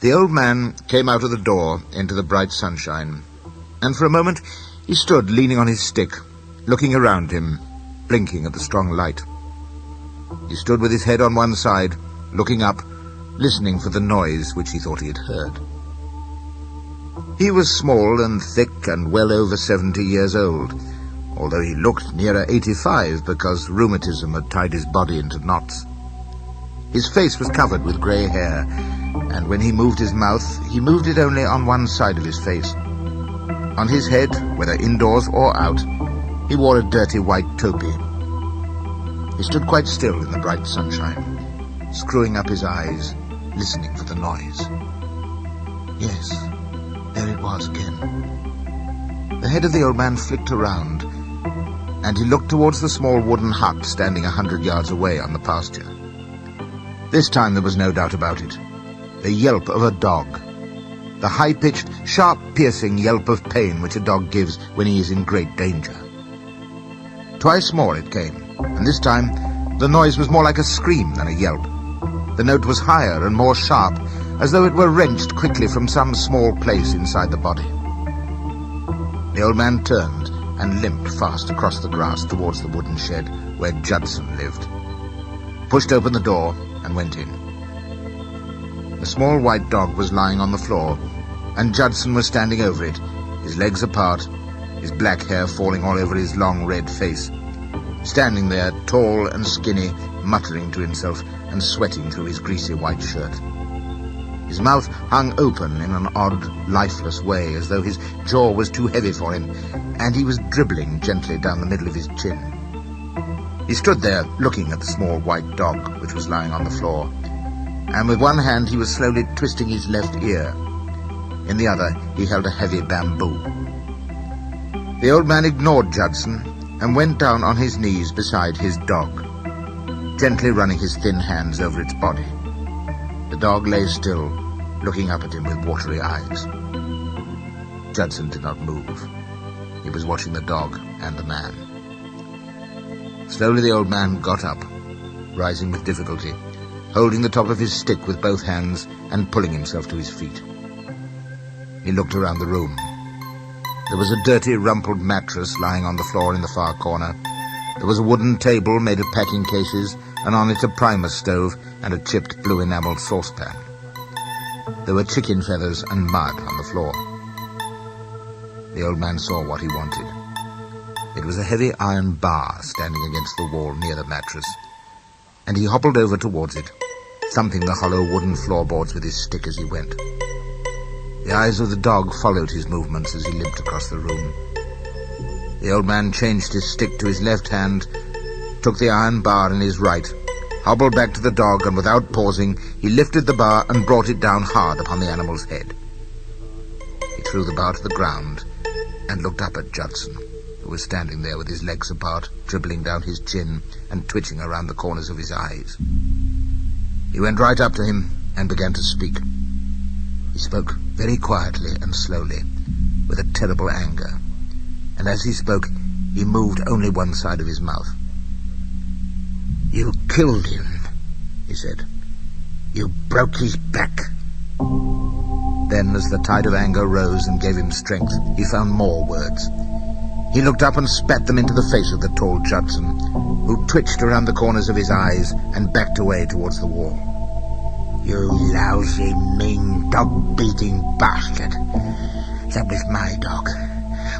The old man came out of the door into the bright sunshine, and for a moment he stood leaning on his stick, looking around him, blinking at the strong light. He stood with his head on one side, looking up, listening for the noise which he thought he had heard. He was small and thick and well over 70 years old, although he looked nearer 85 because rheumatism had tied his body into knots. His face was covered with grey hair, and when he moved his mouth, he moved it only on one side of his face. On his head, whether indoors or out, he wore a dirty white topi. He stood quite still in the bright sunshine, screwing up his eyes, listening for the noise. Yes, there it was again. The head of the old man flicked around, and he looked towards the small wooden hut standing 100 yards away on the pasture. This time there was no doubt about it. The yelp of a dog. The high-pitched, sharp-piercing yelp of pain which a dog gives when he is in great danger. Twice more it came, and this time the noise was more like a scream than a yelp. The note was higher and more sharp, as though it were wrenched quickly from some small place inside the body. The old man turned and limped fast across the grass towards the wooden shed where Judson lived, pushed open the door and went in. The small white dog was lying on the floor, and Judson was standing over it, his legs apart, his black hair falling all over his long red face, standing there tall and skinny, muttering to himself and sweating through his greasy white shirt. His mouth hung open in an odd, lifeless way, as though his jaw was too heavy for him, and he was dribbling gently down the middle of his chin. He stood there, looking at the small white dog, which was lying on the floor, and with one hand he was slowly twisting his left ear. In the other he held a heavy bamboo. The old man ignored Judson and went down on his knees beside his dog, gently running his thin hands over its body. The dog lay still, looking up at him with watery eyes. Judson did not move. He was watching the dog and the man. Slowly the old man got up, rising with difficulty, holding the top of his stick with both hands and pulling himself to his feet. He looked around the room. There was a dirty, rumpled mattress lying on the floor in the far corner. There was a wooden table made of packing cases, and on it a primer stove and a chipped blue enameled saucepan. There were chicken feathers and mud on the floor. The old man saw what he wanted. It was a heavy iron bar standing against the wall near the mattress, and he hobbled over towards it, thumping the hollow wooden floorboards with his stick as he went. The eyes of the dog followed his movements as he limped across the room. The old man changed his stick to his left hand, took the iron bar in his right, hobbled back to the dog, and without pausing, he lifted the bar and brought it down hard upon the animal's head. He threw the bar to the ground and looked up at Judson, who was standing there with his legs apart, dribbling down his chin and twitching around the corners of his eyes. He went right up to him and began to speak. He spoke very quietly and slowly, with a terrible anger, and as he spoke, he moved only one side of his mouth. "You killed him," he said. "You broke his back." Then, as the tide of anger rose and gave him strength, he found more words. He looked up and spat them into the face of the tall Judson, who twitched around the corners of his eyes and backed away towards the wall. "You lousy, mean, dog-beating bastard. That was my dog.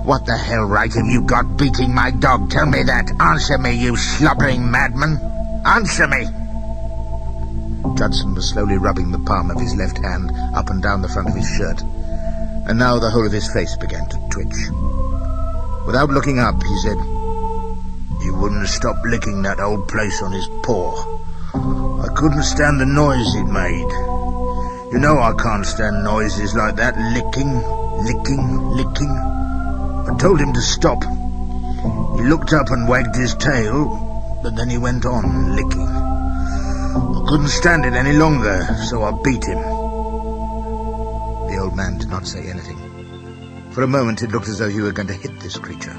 What the hell right have you got beating my dog? Tell me that. Answer me, you slobbering madman. Answer me!" Judson was slowly rubbing the palm of his left hand up and down the front of his shirt, and now the whole of his face began to twitch. Without looking up, he said, "He wouldn't stop licking that old place on his paw. I couldn't stand the noise it made. You know I can't stand noises like that, licking, licking, licking. I told him to stop. He looked up and wagged his tail, but then he went on licking. I couldn't stand it any longer, so I beat him." The old man did not say anything. For a moment it looked as though he were going to hit this creature.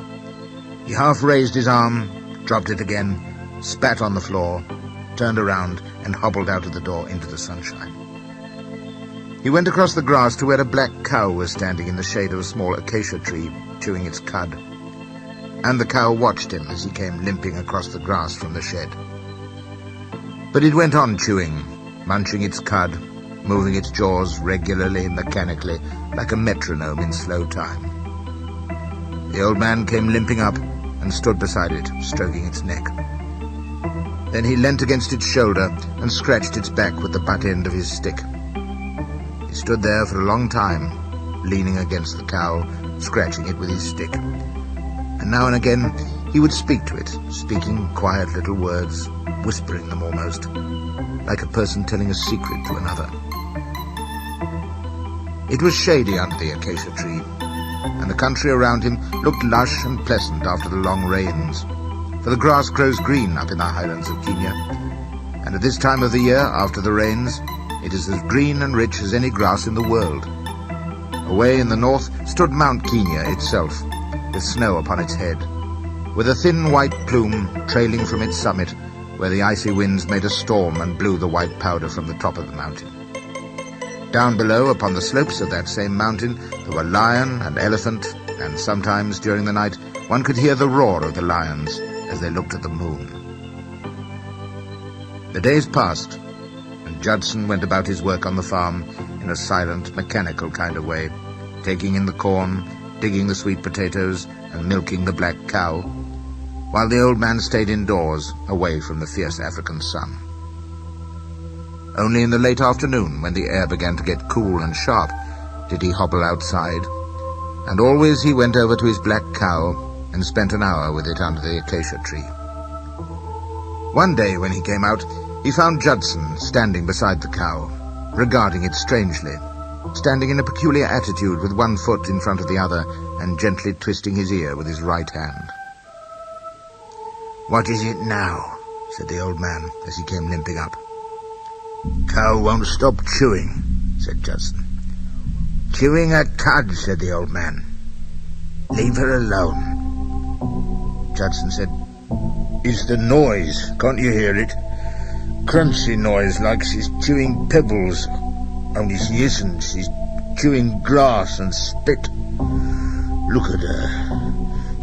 He half raised his arm, dropped it again, spat on the floor, turned around and hobbled out of the door into the sunshine. He went across the grass to where a black cow was standing in the shade of a small acacia tree, chewing its cud. And the cow watched him as he came limping across the grass from the shed. But it went on chewing, munching its cud, moving its jaws regularly, mechanically, like a metronome in slow time. The old man came limping up and stood beside it, stroking its neck. Then he leant against its shoulder and scratched its back with the butt end of his stick. He stood there for a long time, leaning against the cow, scratching it with his stick. And now and again he would speak to it, speaking quiet little words, whispering them almost, like a person telling a secret to another. It was shady under the acacia tree, and the country around him looked lush and pleasant after the long rains, for the grass grows green up in the highlands of Kenya, and at this time of the year, after the rains, it is as green and rich as any grass in the world. Away in the north stood Mount Kenya itself, with snow upon its head, with a thin white plume trailing from its summit, where the icy winds made a storm and blew the white powder from the top of the mountain. Down below, upon the slopes of that same mountain, there were lion and elephant, and sometimes during the night one could hear the roar of the lions as they looked at the moon. The days passed, and Judson went about his work on the farm in a silent, mechanical kind of way, taking in the corn, digging the sweet potatoes, and milking the black cow, while the old man stayed indoors, away from the fierce African sun. Only in the late afternoon, when the air began to get cool and sharp, did he hobble outside, and always he went over to his black cow and spent an hour with it under the acacia tree. One day when he came out, he found Judson standing beside the cow, regarding it strangely, standing in a peculiar attitude with one foot in front of the other and gently twisting his ear with his right hand. "What is it now?" said the old man as he came limping up. "Cow won't stop chewing," said Judson. "Chewing her cud," said the old man. "Leave her alone." Judson said, "It's the noise. Can't you hear it? Crunchy noise like she's chewing pebbles. Only she isn't. She's chewing grass and spit. Look at her.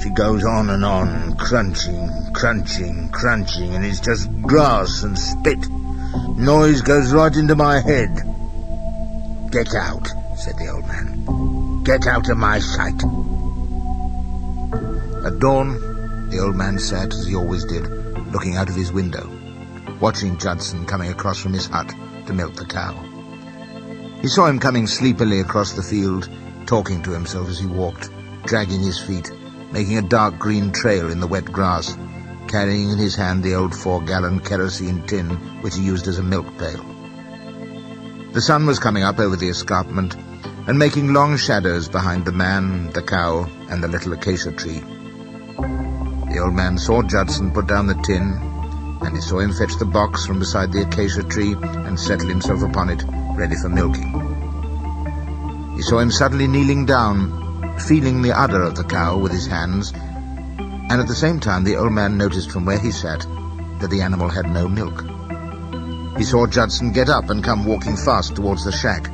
She goes on and on, crunching, crunching, crunching, and it's just grass and spit. Noise goes right into my head." "Get out," said the old man. "Get out of my sight." At dawn, the old man sat, as he always did, looking out of his window, watching Judson coming across from his hut to milk the cow. He saw him coming sleepily across the field, talking to himself as he walked, dragging his feet, making a dark green trail in the wet grass, carrying in his hand the old 4-gallon kerosene tin which he used as a milk pail. The sun was coming up over the escarpment and making long shadows behind the man, the cow, and the little acacia tree. The old man saw Judson put down the tin, and he saw him fetch the box from beside the acacia tree and settle himself upon it, ready for milking. He saw him suddenly kneeling down, feeling the udder of the cow with his hands, and at the same time the old man noticed from where he sat that the animal had no milk. He saw Judson get up and come walking fast towards the shack.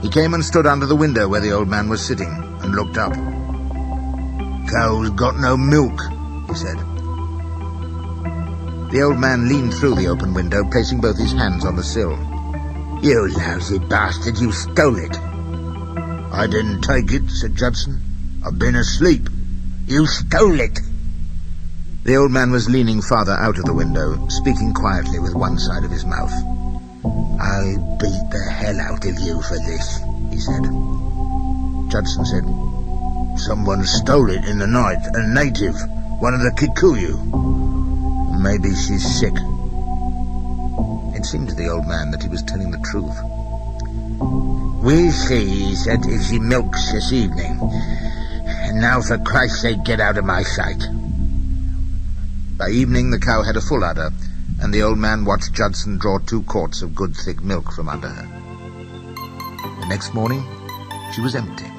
He came and stood under the window where the old man was sitting and looked up. "Cow's got no milk," he said. The old man leaned through the open window, placing both his hands on the sill. "You lousy bastard, you stole it." "I didn't take it," said Judson. "I've been asleep." "You stole it." The old man was leaning farther out of the window, speaking quietly with one side of his mouth. "I'll beat the hell out of you for this," he said. Judson said, "Someone stole it in the night, a native, one of the Kikuyu. Maybe she's sick." It seemed to the old man that he was telling the truth. "We'll see," he said, "if she milks this evening. And now, for Christ's sake, get out of my sight." By evening the cow had a full udder, and the old man watched Judson draw 2 quarts of good thick milk from under her. The next morning she was empty.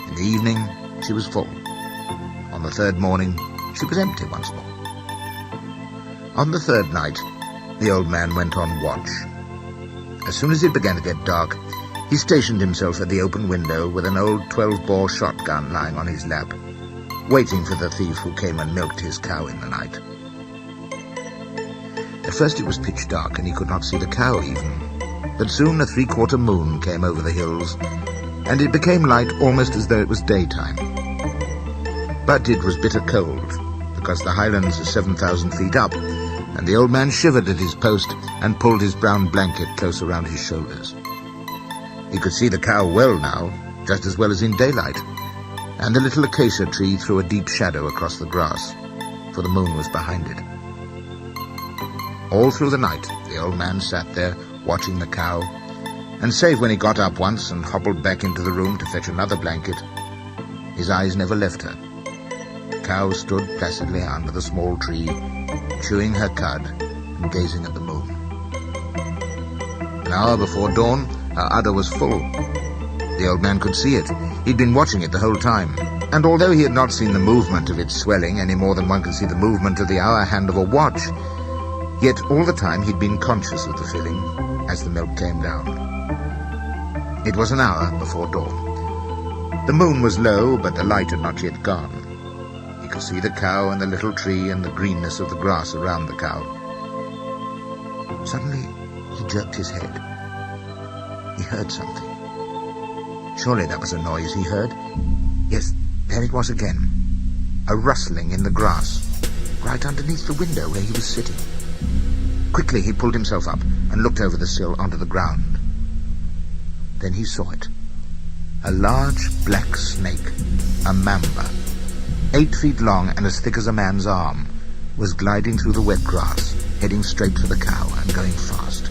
In the evening she was full. On the 3rd morning she was empty once more. On the 3rd night the old man went on watch. As soon as it began to get dark, He stationed himself at the open window with an old 12-bore shotgun lying on his lap, waiting for the thief who came and milked his cow in the night. At first it was pitch dark and he could not see the cow even, but soon a 3/4 moon came over the hills, and it became light almost as though it was daytime. But it was bitter cold, because the highlands are 7,000 feet up, and the old man shivered at his post and pulled his brown blanket close around his shoulders. He could see the cow well now, just as well as in daylight, and the little acacia tree threw a deep shadow across the grass, for the moon was behind it. All through the night, the old man sat there, watching the cow, and save when he got up once and hobbled back into the room to fetch another blanket, his eyes never left her. The cow stood placidly under the small tree, chewing her cud and gazing at the moon. An hour before dawn, her udder was full. The old man could see it. He'd been watching it the whole time, and although he had not seen the movement of its swelling any more than one can see the movement of the hour hand of a watch, yet all the time he'd been conscious of the filling as the milk came down. It was an hour before dawn. The moon was low, but the light had not yet gone. He could see the cow and the little tree and the greenness of the grass around the cow. Suddenly he jerked his head. He heard something. Surely that was a noise he heard. Yes, there it was again. A rustling in the grass, right underneath the window where he was sitting. Quickly he pulled himself up and looked over the sill onto the ground. Then he saw it. A large black snake, a mamba, 8 feet long and as thick as a man's arm, was gliding through the wet grass, heading straight for the cow and going fast.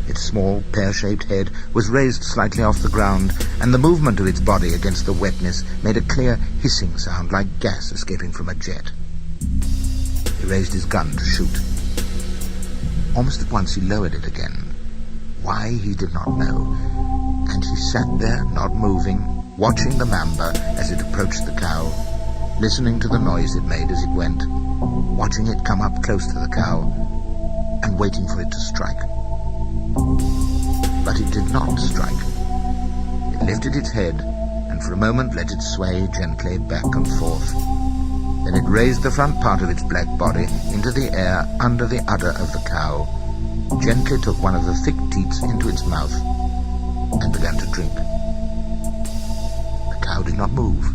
Its small, pear-shaped head was raised slightly off the ground, and the movement of its body against the wetness made a clear hissing sound like gas escaping from a jet. He raised his gun to shoot. Almost at once he lowered it again. Why, he did not know, and he sat there, not moving, watching the mamba as it approached the cow, listening to the noise it made as it went, watching it come up close to the cow, and waiting for it to strike. But it did not strike. It lifted its head, and for a moment let it sway gently back and forth. Then it raised the front part of its black body into the air under the udder of the cow, gently took one of the thick teats into its mouth, and began to drink. The cow did not move.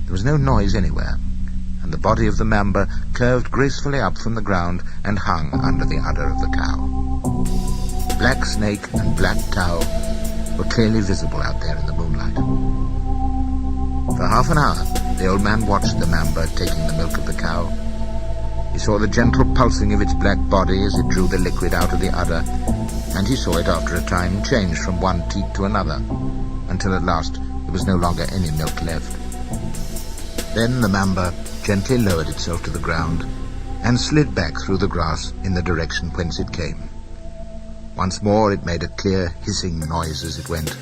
There was no noise anywhere, and the body of the mamba curved gracefully up from the ground and hung under the udder of the cow. Black snake and black cow were clearly visible out there in the moonlight. For half an hour, the old man watched the mamba taking the milk of the cow. He saw the gentle pulsing of its black body as it drew the liquid out of the udder, and he saw it after a time change from one teat to another, until at last there was no longer any milk left. Then the mamba gently lowered itself to the ground and slid back through the grass in the direction whence it came. Once more it made a clear hissing noise as it went,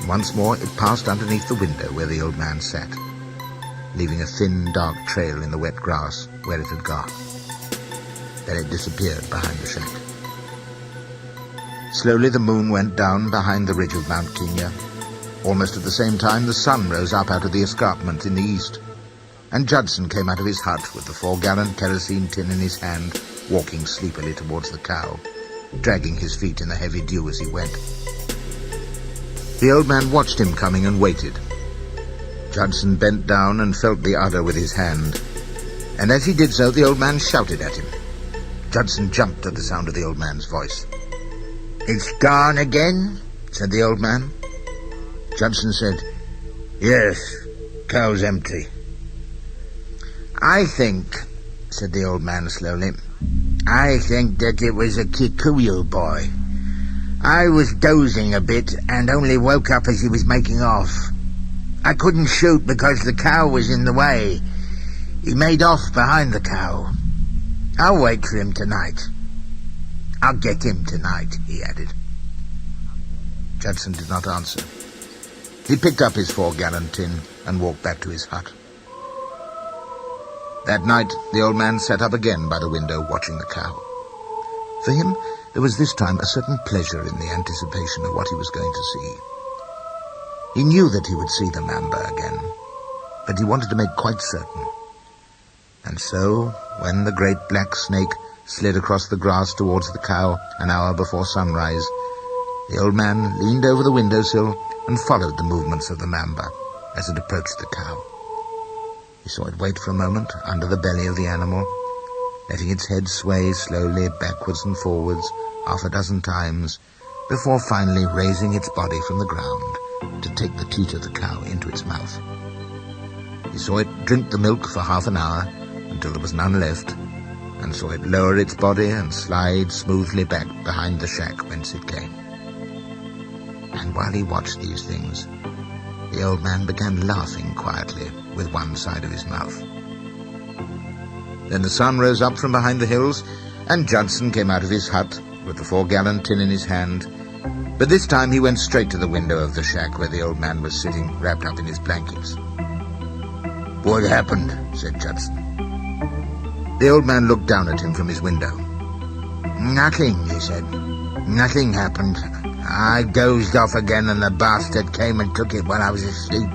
and once more it passed underneath the window where the old man sat, leaving a thin, dark trail in the wet grass where it had gone. Then it disappeared behind the shack. Slowly the moon went down behind the ridge of Mount Kenya. Almost at the same time the sun rose up out of the escarpment in the east, and Judson came out of his hut with the 4-gallon kerosene tin in his hand, walking sleepily towards the cow, dragging his feet in the heavy dew as he went. The old man watched him coming and waited. Judson bent down and felt the udder with his hand, and as he did so the old man shouted at him. Judson jumped at the sound of the old man's voice. "It's gone again?" said the old man. Judson said, "Yes, cow's empty." "I think," said the old man slowly, "I think that it was a Kikuyu boy. I was dozing a bit and only woke up as he was making off. I couldn't shoot because the cow was in the way. He made off behind the cow. I'll wait for him tonight. I'll get him tonight," he added. Judson did not answer. He picked up his 4-gallon tin and walked back to his hut. That night the old man sat up again by the window watching the cow. For him, there was this time a certain pleasure in the anticipation of what he was going to see. He knew that he would see the mamba again, but he wanted to make quite certain. And so, when the great black snake slid across the grass towards the cow an hour before sunrise, the old man leaned over the windowsill and followed the movements of the mamba as it approached the cow. He saw it wait for a moment under the belly of the animal, letting its head sway slowly backwards and forwards half a dozen times, before finally raising its body from the ground to take the teat of the cow into its mouth. He saw it drink the milk for half an hour until there was none left, and saw it lower its body and slide smoothly back behind the shack whence it came. And while he watched these things, the old man began laughing quietly with one side of his mouth. Then the sun rose up from behind the hills, and Judson came out of his hut with the 4-gallon tin in his hand, but this time he went straight to the window of the shack where the old man was sitting, wrapped up in his blankets. "What happened?" said Judson. The old man looked down at him from his window. "Nothing," he said. "Nothing happened. I dozed off again and the bastard came and took it while I was asleep.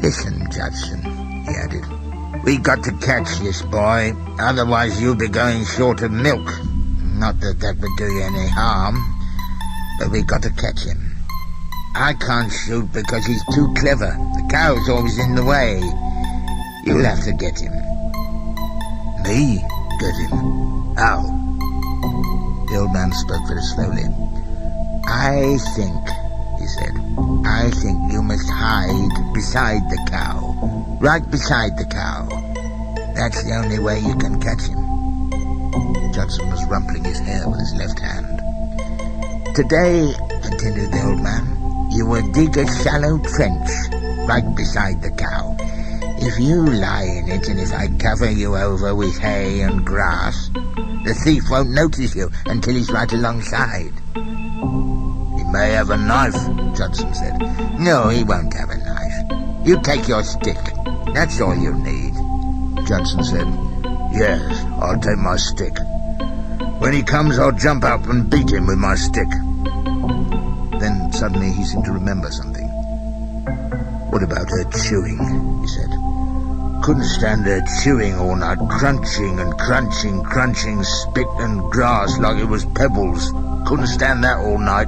Listen, Judson," he added. "We got to catch this boy, otherwise you'll be going short of milk. Not that that would do you any harm, but we got to catch him. I can't shoot because he's too clever. The cow's always in the way. You'll have to get him." "Me? Get him? How?" The old man spoke very slowly. "I think," he said, "I think you must hide beside the cow, right beside the cow. That's the only way you can catch him." Judson was rumpling his hair with his left hand. "Today," continued the old man, "you will dig a shallow trench right beside the cow. If you lie in it and if I cover you over with hay and grass, the thief won't notice you until he's right alongside." "He may have a knife," Judson said. "No, he won't have a knife. You take your stick. That's all you need." Judson said, "Yes, I'll take my stick. When he comes, I'll jump up and beat him with my stick." Then suddenly he seemed to remember something. "What about her chewing?" he said. "Couldn't stand her chewing all night, crunching and crunching spit and grass like it was pebbles. Couldn't stand that all night."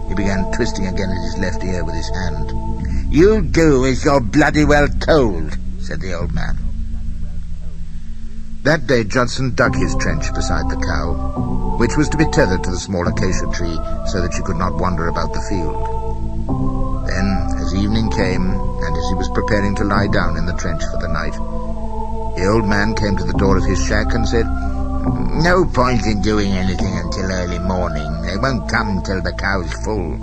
He began twisting again at his left ear with his hand. "You do as you're bloody well told," said the old man. That day Judson dug his trench beside the cow, which was to be tethered to the small acacia tree so that she could not wander about the field. Then, as evening came, and as he was preparing to lie down in the trench for the night, the old man came to the door of his shack and said, "No point in doing anything until early morning. They won't come till the cow's full.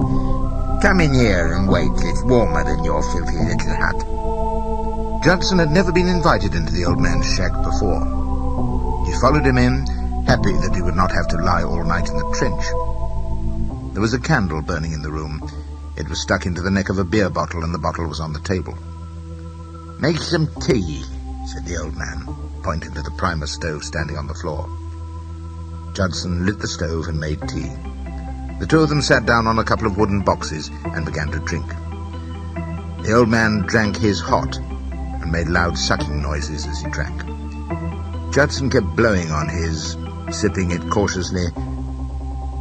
Come in here and wait. It's warmer than your filthy little hut." Judson had never been invited into the old man's shack before. He followed him in, happy that he would not have to lie all night in the trench. There was a candle burning in the room. It was stuck into the neck of a beer bottle, and the bottle was on the table. "Make some tea," said the old man, pointing to the primus stove standing on the floor. Judson lit the stove and made tea. The two of them sat down on a couple of wooden boxes and began to drink. The old man drank his hot and made loud sucking noises as he drank. Judson kept blowing on his, sipping it cautiously,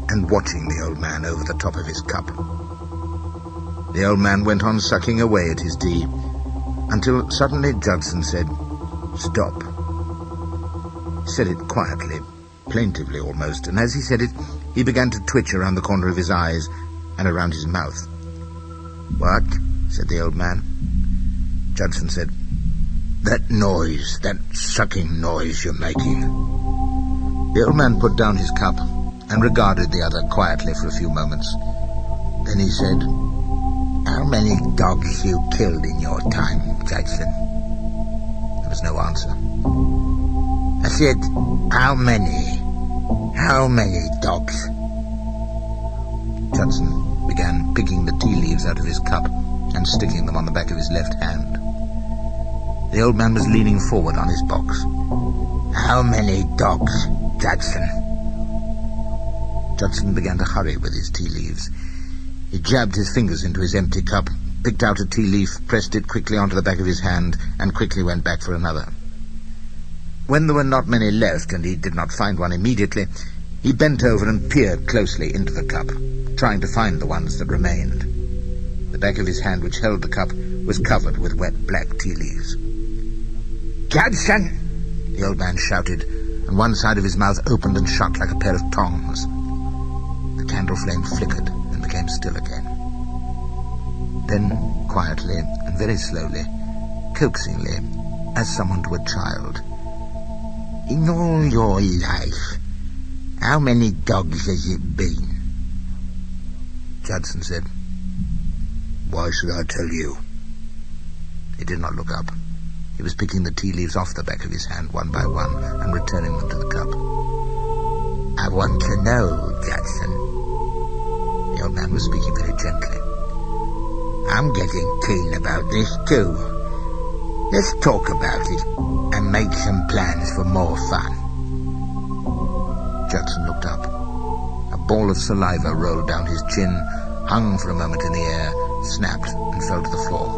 and watching the old man over the top of his cup. The old man went on sucking away at his tea, until suddenly Judson said, "Stop." He said it quietly, plaintively almost, and as he said it, he began to twitch around the corner of his eyes and around his mouth. "What?" said the old man. Judson said, "That noise, that sucking noise you're making." The old man put down his cup and regarded the other quietly for a few moments. Then he said, "How many dogs you killed in your time, Judson?" There was no answer. I said, "How many? How many dogs?" Judson began picking the tea leaves out of his cup and sticking them on the back of his left hand. The old man was leaning forward on his box. "How many dogs, Judson?" Judson began to hurry with his tea leaves. He jabbed his fingers into his empty cup, picked out a tea leaf, pressed it quickly onto the back of his hand, and quickly went back for another. When there were not many left, and he did not find one immediately, he bent over and peered closely into the cup, trying to find the ones that remained. The back of his hand which held the cup was covered with wet black tea leaves. "Judson!" the old man shouted, and one side of his mouth opened and shut like a pair of tongs. The candle flame flickered and became still again. Then, quietly and very slowly, coaxingly, as someone to a child, "In all your life, how many dogs has it been?" Judson said, "Why should I tell you?" He did not look up. He was picking the tea leaves off the back of his hand one by one and returning them to the cup. "I want to know, Judson." The old man was speaking very gently. "I'm getting keen about this too. Let's talk about it and make some plans for more fun." Judson looked up. A ball of saliva rolled down his chin, hung for a moment in the air, snapped, and fell to the floor.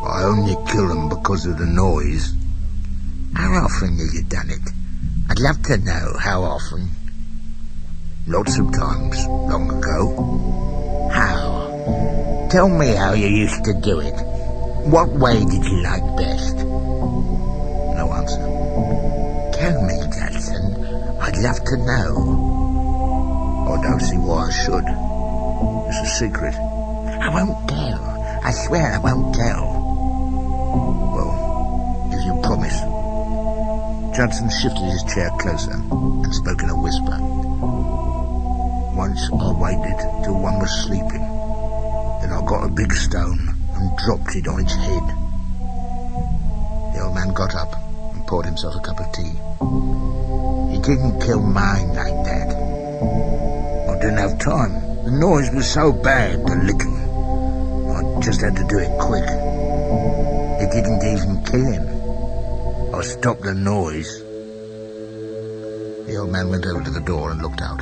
"I only kill 'em because of the noise." "How often have you done it? I'd love to know how often." "Lots of times, long ago." "How? Tell me how you used to do it. What way did you like best?" No answer. "Tell me, Judson. I'd love to know." "I don't see why I should. It's a secret." "I won't tell. I swear I won't tell." "Well, if you promise." Judson shifted his chair closer and spoke in a whisper. "Once I waited till one was sleeping. Then I got a big stone and dropped it on its head." The old man got up and poured himself a cup of tea. "He didn't kill mine like that. I didn't have time. The noise was so bad, the licking. I just had to do it quick. It didn't even kill him. I stopped the noise." The old man went over to the door and looked out.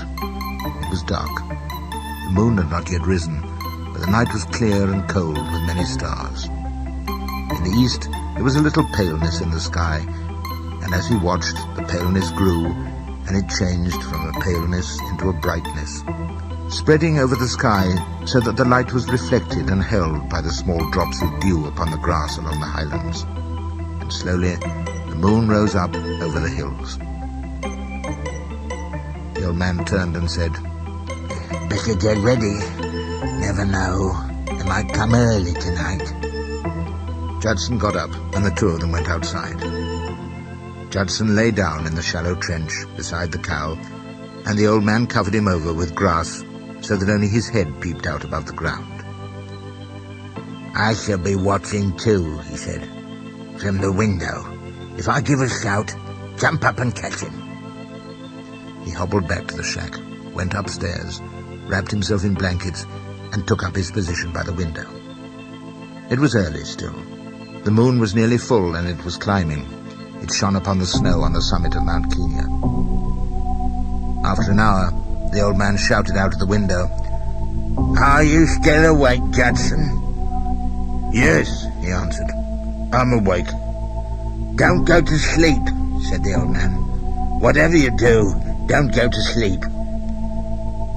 It was dark. The moon had not yet risen, but the night was clear and cold with many stars. In the east there was a little paleness in the sky, and as he watched, the paleness grew, and it changed from a paleness into a brightness, spreading over the sky so that the light was reflected and held by the small drops of dew upon the grass along the highlands. And slowly the moon rose up over the hills. The old man turned and said, "Better get ready. Never know. They might come early tonight." Judson got up, and the two of them went outside. Judson lay down in the shallow trench beside the cow, and the old man covered him over with grass so that only his head peeped out above the ground. "I shall be watching too," he said, "from the window. If I give a shout, jump up and catch him." He hobbled back to the shack, went upstairs, wrapped himself in blankets, and took up his position by the window. It was early still. The moon was nearly full, and it was climbing. It shone upon the snow on the summit of Mount Kenya. After an hour, the old man shouted out of the window, "Are you still awake, Judson?" "Yes," he answered. "I'm awake." "Don't go to sleep," said the old man. "Whatever you do, don't go to sleep."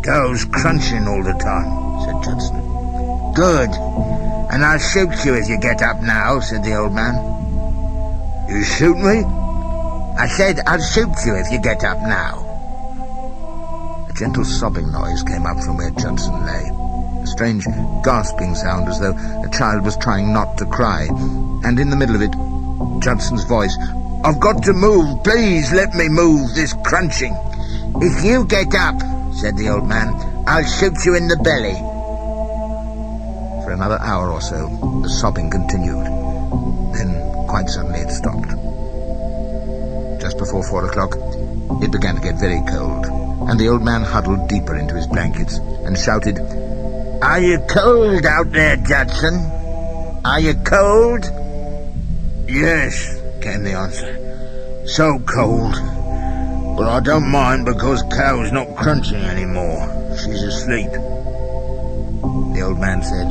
"Goes crunching all the time," said Judson. "Good. And I'll shoot you if you get up now," said the old man. "You shoot me?" "I said I'll shoot you if you get up now." A gentle sobbing noise came up from where Judson lay, a strange gasping sound as though a child was trying not to cry, and in the middle of it, Judson's voice, "I've got to move. Please let me move this crunching." "If you get up," said the old man, "I'll shoot you in the belly." For another hour or so, the sobbing continued. Then, quite suddenly, it stopped. Just before 4 o'clock, it began to get very cold, and the old man huddled deeper into his blankets and shouted, "Are you cold out there, Judson? Are you cold?" "Yes," came the answer. "So cold. But I don't mind because cow's not crunching anymore." She's asleep. The old man said,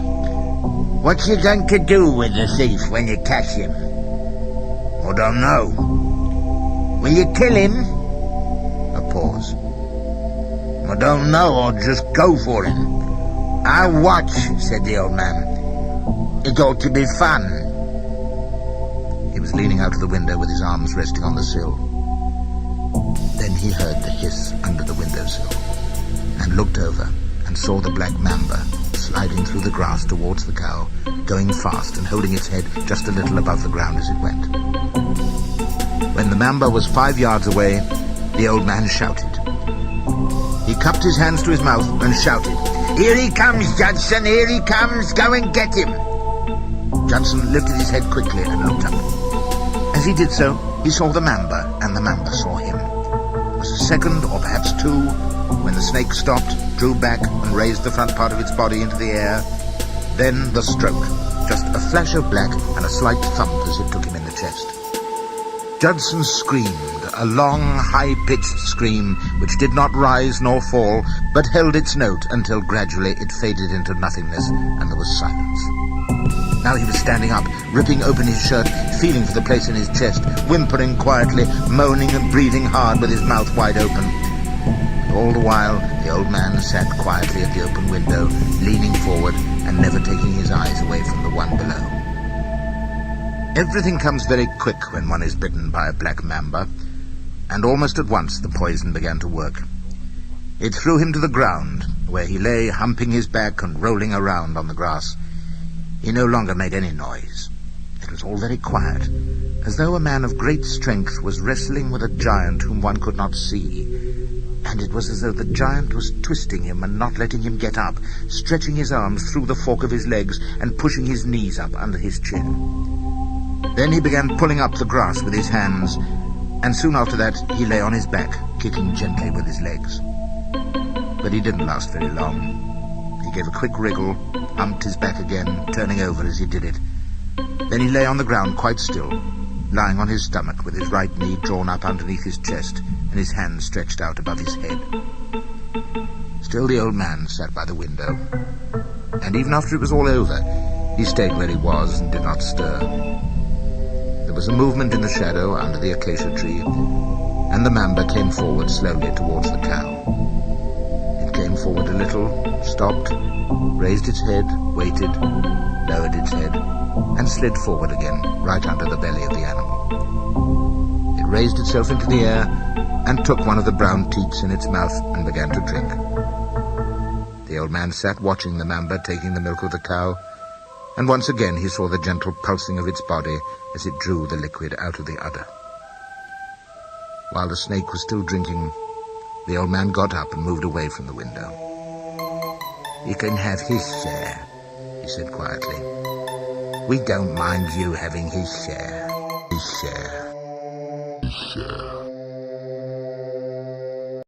"What you going to do with the thief when you catch him?" "I don't know." "Will you kill him?" A pause. "I don't know, I'll just go for him." "I'll watch," said the old man. "It ought to be fun." He was leaning out of the window with his arms resting on the sill. Then he heard the hiss under the windowsill and looked over and saw the black mamba sliding through the grass towards the cow, going fast and holding its head just a little above the ground as it went. When the mamba was 5 yards away, the old man shouted. He cupped his hands to his mouth and shouted, "Here he comes, Judson, here he comes, go and get him." Judson lifted his head quickly and looked up. As he did so, he saw the mamba, and the mamba saw him. It was a second, or perhaps two, when the snake stopped, drew back, and raised the front part of its body into the air. Then the stroke, just a flash of black and a slight thump as it took him in the chest. Judson screamed, a long, high-pitched scream which did not rise nor fall, but held its note until gradually it faded into nothingness, and there was silence. Now he was standing up, ripping open his shirt, feeling for the place in his chest, whimpering quietly, moaning and breathing hard with his mouth wide open. And all the while, the old man sat quietly at the open window, leaning forward and never taking his eyes away from the one below. Everything comes very quick when one is bitten by a black mamba, and almost at once the poison began to work. It threw him to the ground, where he lay humping his back and rolling around on the grass. He no longer made any noise. It was all very quiet, as though a man of great strength was wrestling with a giant whom one could not see. And it was as though the giant was twisting him and not letting him get up, stretching his arms through the fork of his legs and pushing his knees up under his chin. Then he began pulling up the grass with his hands, and soon after that he lay on his back, kicking gently with his legs. But he didn't last very long. He gave a quick wriggle, humped his back again, turning over as he did it. Then he lay on the ground quite still, lying on his stomach with his right knee drawn up underneath his chest and his hands stretched out above his head. Still the old man sat by the window, and even after it was all over, he stayed where he was and did not stir. There was a movement in the shadow under the acacia tree, and the mamba came forward slowly towards the cow. It came forward a little, stopped, raised its head, waited, lowered its head, and slid forward again, right under the belly of the animal. It raised itself into the air and took one of the brown teats in its mouth and began to drink. The old man sat watching the mamba taking the milk of the cow, and once again he saw the gentle pulsing of its body as it drew the liquid out of the udder. While the snake was still drinking, the old man got up and moved away from the window. "You can have his share," he said quietly. "We don't mind you having his share. His share. His share."